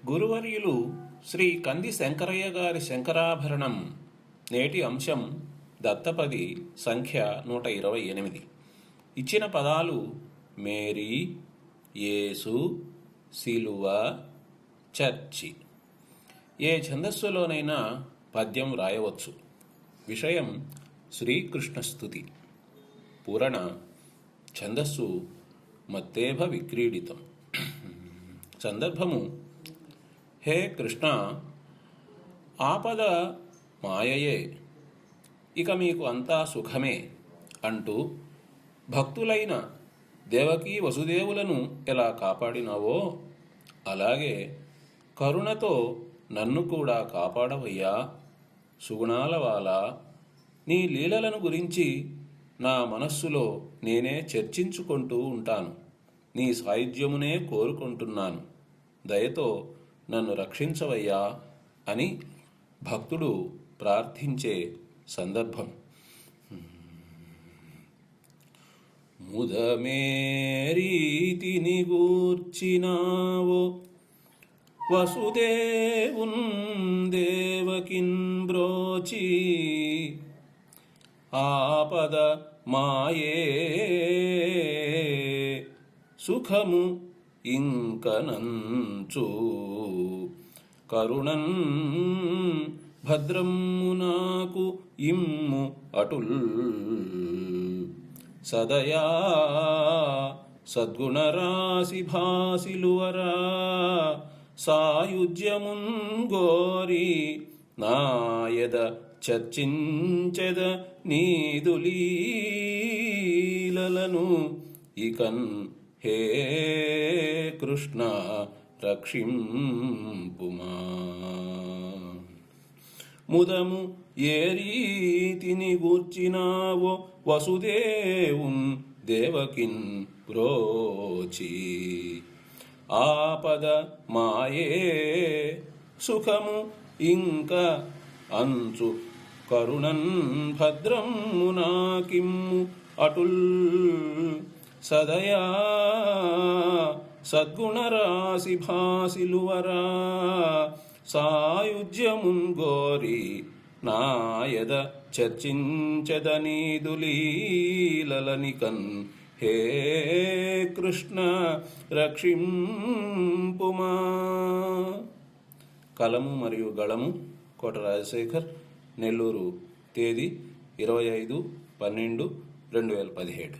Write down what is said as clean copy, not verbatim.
గురువర్యులు శ్రీ కంది శంకరయ్య గారి శంకరాభరణం నేటి అంశం దత్తపది సంఖ్య 128. ఇచ్చిన పదాలు మేరీ, యేసు, సిలువ, చర్చి. ఏ ఛందస్సులోనైనా పద్యం రాయవచ్చు. విషయం శ్రీకృష్ణ స్తుతి. పూరణ ఛందస్సు మత్తేభ విక్రీడితం. సందర్భము: హే కృష్ణ, ఆపద మాయయే, ఇక మీకు అంతా సుఖమే అంటూ భక్తులైన దేవకీ వసుదేవులను ఎలా కాపాడినావో అలాగే కరుణతో నన్ను కూడా కాపాడవయ్యా. సుగుణాలవాలా, నీ లీలలను గురించి నా మనస్సులో నేనే చర్చించుకుంటూ ఉంటాను. నీ సాయుధ్యమునే కోరుకుంటున్నాను. దయతో నన్ను రక్షించవయ్యా అని భక్తుడు ప్రార్థించే సందర్భం. ముదమేరీతిని గూర్చినావో వసుదేవున్ దేవకిన్ బ్రోచి, ఆపద మాయే సుఖము ఇంకనంచు, కరుణన్ భద్రము నాకు ఇమ్ము అటుల్, సదయా సద్గుణరాశి భాసిలువరా, సాయుజ్యమున్ గోరి నాయద చర్చించెద నీదులీలలను ఇకన్. హే కృష్ణ రక్షింపుమా. ముదము ఏ రీతిని గూర్చినావో వసుదేవున్ దేవకిన్ బ్రోచి, ఆపద మాయే సుఖము ఇంక అంచు, కరుణన్ భద్రము నాకిమ్ము అటుల్, సదయా సద్గుణరాశి భాసిలువరా, సాయుజ్యమున్ గోరి నాయద చర్చించద నీదులీలనికన్. హే కృష్ణ రక్షింపుమా. కలము మరియు గళము కోట రాజశేఖర్, నెల్లూరు. తేదీ 25/12/2017.